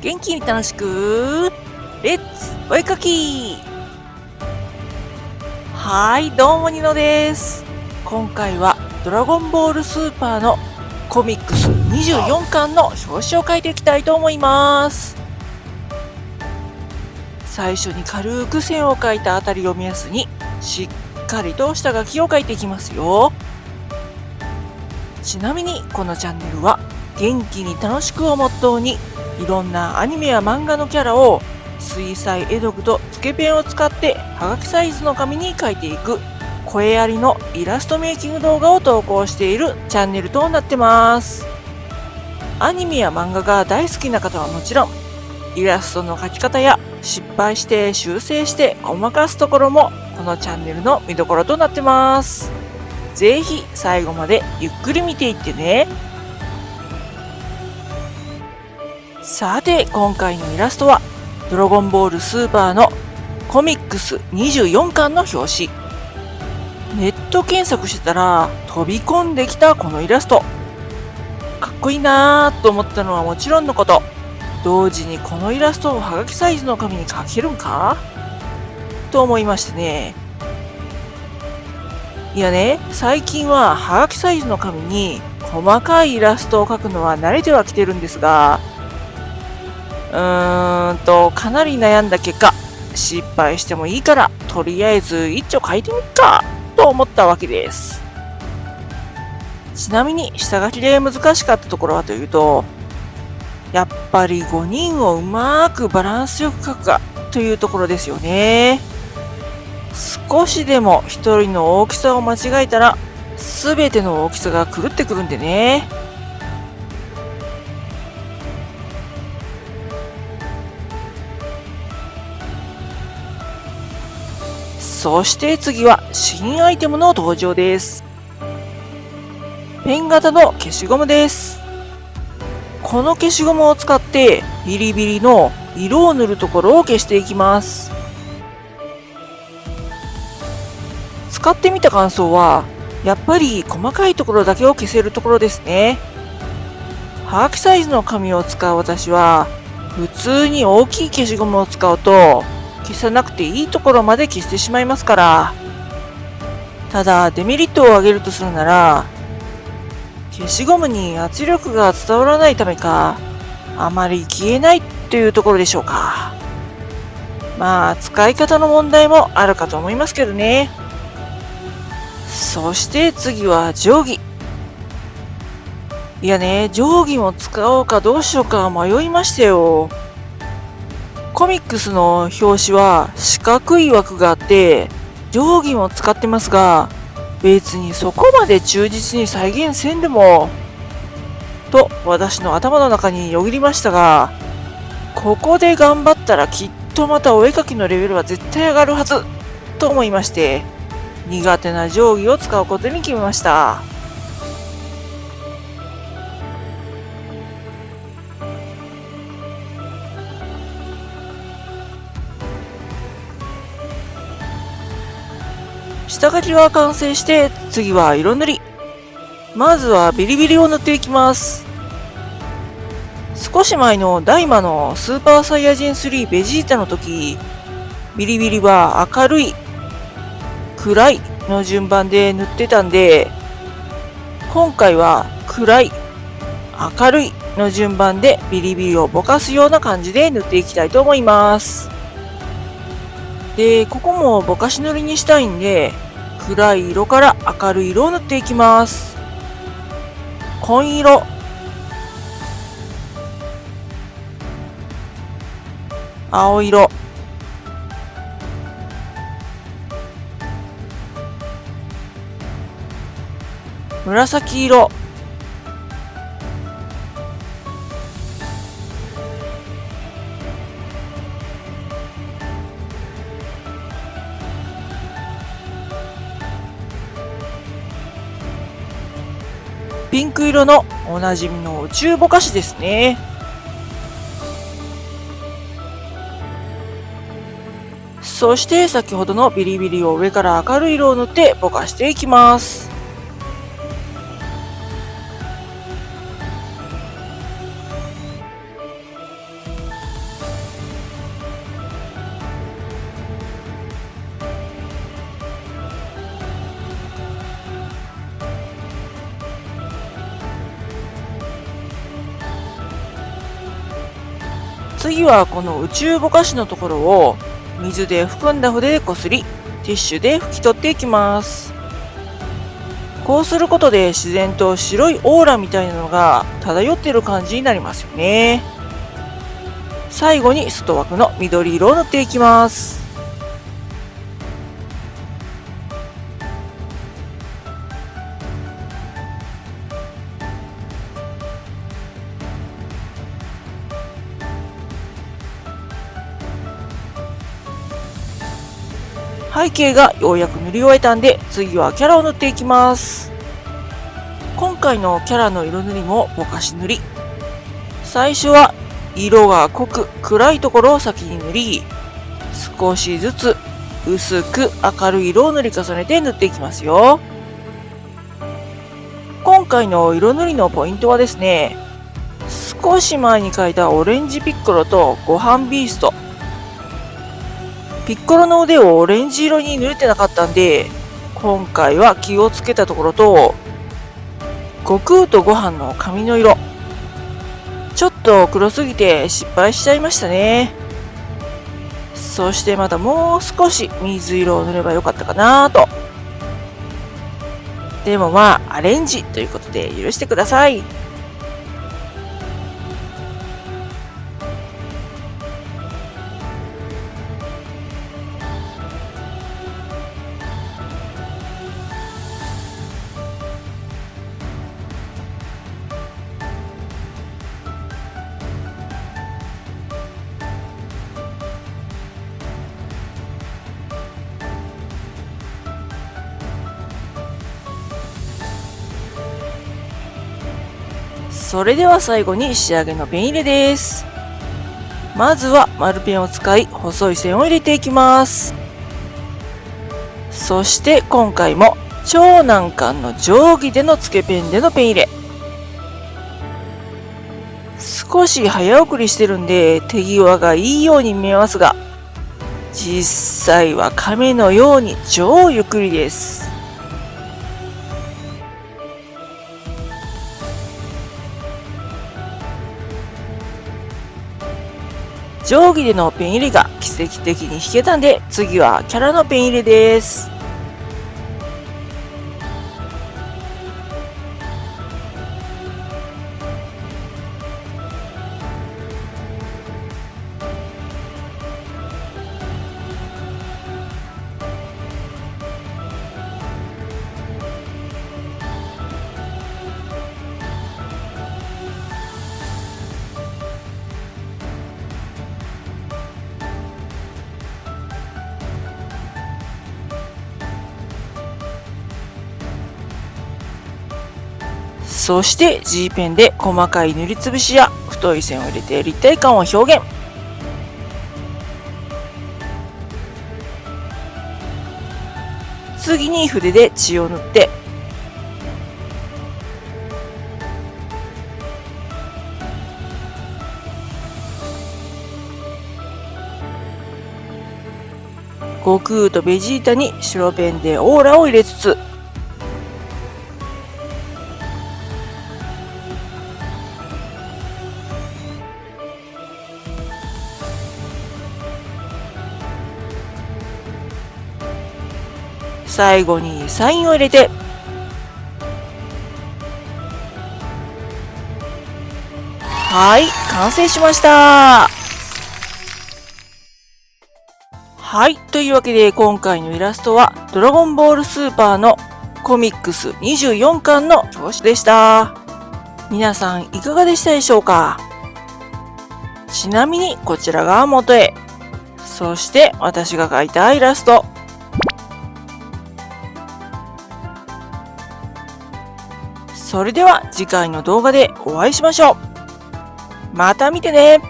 元気に楽しくレッツお絵かき。はい、どうもニノです。今回はドラゴンボールスーパーのコミックス24巻の表紙を描いていきたいと思います。最初に軽く線を描いたあたりを目安にしっかりと下書きを描いていきますよ。ちなみにこのチャンネルは元気に楽しくをモットーにいろんなアニメや漫画のキャラを水彩絵の具とつけペンを使ってはがきサイズの紙に描いていく声ありのイラストメイキング動画を投稿しているチャンネルとなってます。アニメや漫画が大好きな方はもちろん、イラストの描き方や失敗して修正してごまかすところもこのチャンネルの見どころとなってます。ぜひ最後までゆっくり見ていってね。さて今回のイラストはドラゴンボールスーパーのコミックス24巻の表紙。ネット検索してたら飛び込んできたこのイラスト。かっこいいなぁと思ったのはもちろんのこと、同時にこのイラストをはがきサイズの紙に描けるんかと思いましてね。いやね、最近ははがきサイズの紙に細かいイラストを描くのは慣れてはきてるんですが、かなり悩んだ結果、失敗してもいいからとりあえず一丁描いてみっかと思ったわけです。ちなみに下書きで難しかったところはというと、やっぱり5人をうまくバランスよく描くかというところですよね。少しでも1人の大きさを間違えたら全ての大きさが狂ってくるんでね。そして次は新アイテムの登場です。ペン型の消しゴムです。この消しゴムを使ってビリビリの色を塗るところを消していきます。使ってみた感想はやっぱり細かいところだけを消せるところですね。はがきサイズの紙を使う私は普通に大きい消しゴムを使うと消さなくていいところまで消してしまいますから。ただデメリットを挙げるとするなら、消しゴムに圧力が伝わらないためかあまり消えないというところでしょうか。まあ使い方の問題もあるかと思いますけどね。そして次は定規。いやね、定規も使おうかどうしようか迷いましたよ。コミックスの表紙は四角い枠があって定規も使ってますが、別にそこまで忠実に再現せんでもと私の頭の中によぎりましたが、ここで頑張ったらきっとまたお絵かきのレベルは絶対上がるはずと思いまして、苦手な定規を使うことに決めました。下書きは完成して、次は色塗り。まずはビリビリを塗っていきます。少し前の大魔のスーパーサイヤ人3ベジータの時、ビリビリは明るい、暗いの順番で塗ってたんで、今回は暗い、明るいの順番でビリビリをぼかすような感じで塗っていきたいと思います。で、ここもぼかし塗りにしたいんで、暗い色から明るい色を塗っていきます。紺色、青色、紫色、ピンク色のおなじみの宇宙ぼかしですね。そして先ほどのビリビリを上から明るい色を塗ってぼかしていきます。次はこの宇宙ぼかしのところを水で含んだ筆でこすり、ティッシュで拭き取っていきます。こうすることで自然と白いオーラみたいなのが漂っている感じになりますよね。最後に外枠の緑色を塗っていきます。背景がようやく塗り終えたんで、次はキャラを塗っていきます。今回のキャラの色塗りもぼかし塗り。最初は色が濃く暗いところを先に塗り、少しずつ薄く明るい色を塗り重ねて塗っていきますよ。今回の色塗りのポイントはですね、少し前に描いたオレンジピッコロとご飯ビースト。ピッコロの腕をオレンジ色に塗れてなかったんで、今回は気をつけたところと、悟空とご飯の髪の色。ちょっと黒すぎて失敗しちゃいましたね。そしてまたもう少し水色を塗ればよかったかなと。でもまあアレンジということで許してください。それでは最後に仕上げのペン入れです。まずは丸ペンを使い細い線を入れていきます。そして今回も超難関の定規でのつけペンでのペン入れ。少し早送りしてるんで手際がいいように見えますが、実際は亀のように超ゆっくりです。定規でのペン入れが奇跡的に引けたんで、次はキャラのペン入れです。そして G ペンで細かい塗りつぶしや太い線を入れて立体感を表現。次に筆で血を塗って悟空とベジータに白ペンでオーラを入れつつ、最後にサインを入れて、はい、完成しました。はい、というわけで今回のイラストはドラゴンボールスーパーのコミックス24巻の表紙でした。皆さんいかがでしたでしょうか？ちなみにこちらが元絵。そして私が描いたイラスト。それでは次回の動画でお会いしましょう。また見てね。